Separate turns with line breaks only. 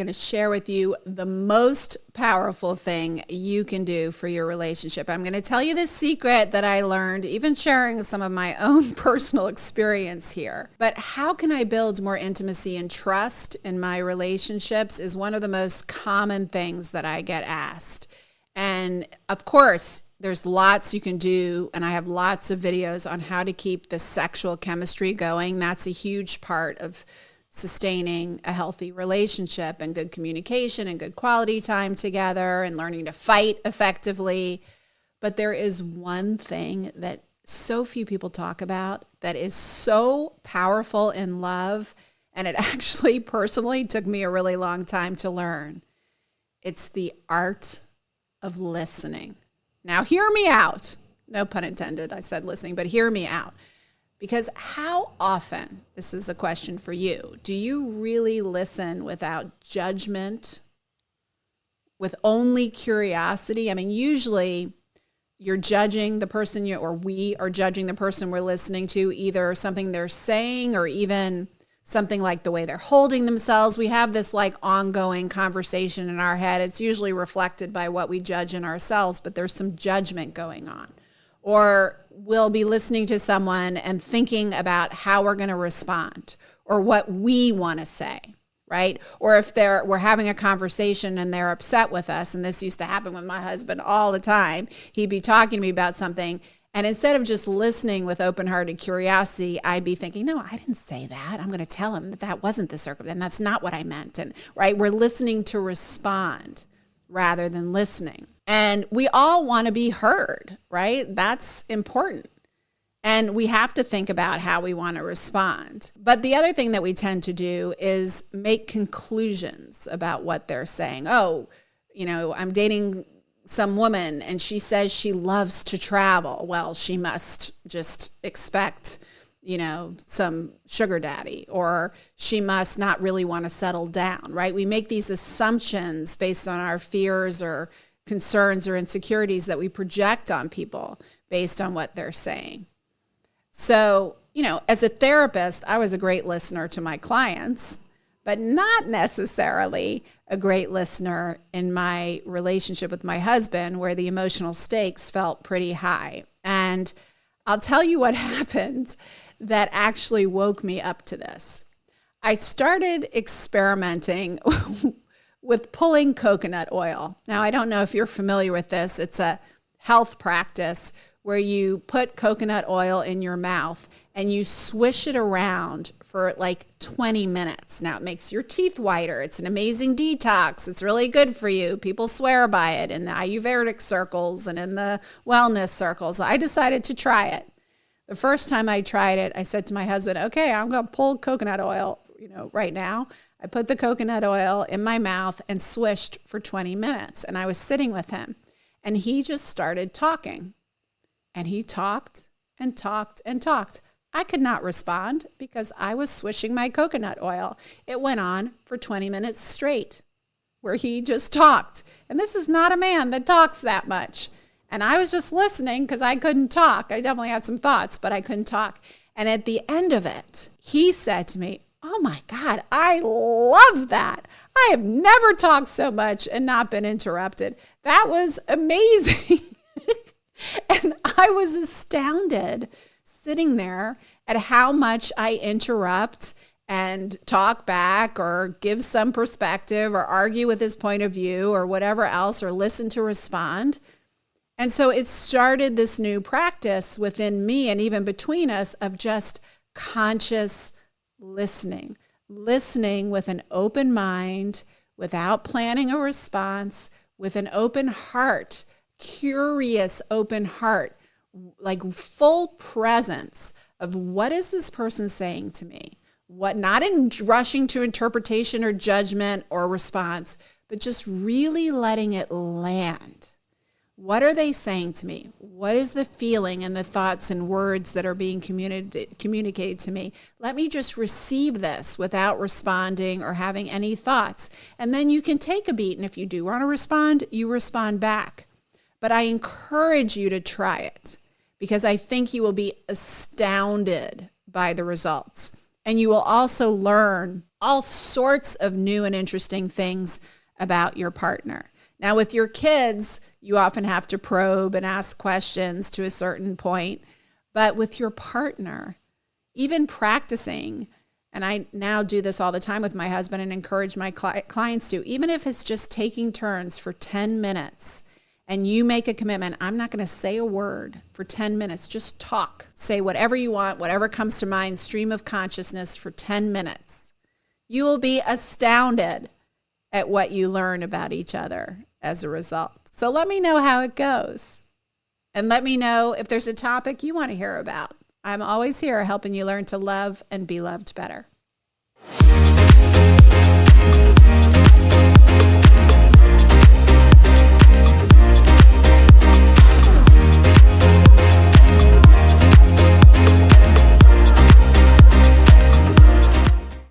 to share with you the most powerful thing you can do for your relationship. I'm going to tell you the secret that I learned, even sharing some of my own personal experience here. But how can I build more intimacy and trust in my relationships is one of the most common things that I get asked. And of course, there's lots you can do, and I have lots of videos on how to keep the sexual chemistry going. That's a huge part of sustaining a healthy relationship and good communication and good quality time together and learning to fight effectively. But there is one thing that so few people talk about that is so powerful in love, and it actually personally took me a really long time to learn. It's the art of listening. Now, hear me out. No pun intended, I said listening, but hear me out. Because how often, this is a question for you, do you really listen without judgment, with only curiosity? I mean, usually you're judging the person we are judging the person we're listening to, either something they're saying or even something like the way they're holding themselves. We have this like ongoing conversation in our head. It's usually reflected by what we judge in ourselves, but there's some judgment going on. Or we'll be listening to someone and thinking about how we're going to respond or what we want to say, right? Or if we're having a conversation and they're upset with us, and this used to happen with my husband all the time, he'd be talking to me about something, and instead of just listening with open-hearted curiosity, I'd be thinking, no, I didn't say that. I'm going to tell him that wasn't the circumstance, and that's not what I meant. And right, we're listening to respond rather than listening. And we all want to be heard, right? That's important. And we have to think about how we want to respond. But the other thing that we tend to do is make conclusions about what they're saying. Oh, I'm dating some woman and she says she loves to travel. Well, she must just expect, some sugar daddy, or she must not really want to settle down, right? We make these assumptions based on our fears or concerns or insecurities that we project on people based on what they're saying. So, as a therapist, I was a great listener to my clients, but not necessarily a great listener in my relationship with my husband, where the emotional stakes felt pretty high. And I'll tell you what happened that actually woke me up to this. I started experimenting with pulling coconut oil. Now, I don't know if you're familiar with this. It's a health practice where you put coconut oil in your mouth and you swish it around for like 20 minutes. Now, it makes your teeth whiter. It's an amazing detox. It's really good for you. People swear by it in the Ayurvedic circles and in the wellness circles. I decided to try it. The first time I tried it, I said to my husband, okay, I'm going to pull coconut oil, right now. I put the coconut oil in my mouth and swished for 20 minutes. And I was sitting with him and he just started talking. And he talked and talked and talked. I could not respond because I was swishing my coconut oil. It went on for 20 minutes straight where he just talked. And this is not a man that talks that much. And I was just listening because I couldn't talk. I definitely had some thoughts, but I couldn't talk. And at the end of it, he said to me, oh my God, I love that. I have never talked so much and not been interrupted. That was amazing. And I was astounded sitting there at how much I interrupt and talk back or give some perspective or argue with his point of view or whatever else, or listen to respond. And so it started this new practice within me and even between us of just conscious listening with an open mind, without planning a response, with an open heart, curious open heart, like full presence of what is this person saying to me? What, not in rushing to interpretation or judgment or response, but just really letting it land. What are they saying to me? What is the feeling and the thoughts and words that are being communicated to me? Let me just receive this without responding or having any thoughts. And then you can take a beat. And if you do want to respond, you respond back. But I encourage you to try it because I think you will be astounded by the results. And you will also learn all sorts of new and interesting things about your partner. Now, with your kids, you often have to probe and ask questions to a certain point. But with your partner, even practicing, and I now do this all the time with my husband and encourage my clients to, even if it's just taking turns for 10 minutes and you make a commitment, I'm not going to say a word for 10 minutes, just talk. Say whatever you want, whatever comes to mind, stream of consciousness for 10 minutes. You will be astounded at what you learn about each other as a result. So let me know how it goes. And let me know if there's a topic you want to hear about. I'm always here helping you learn to love and be loved better.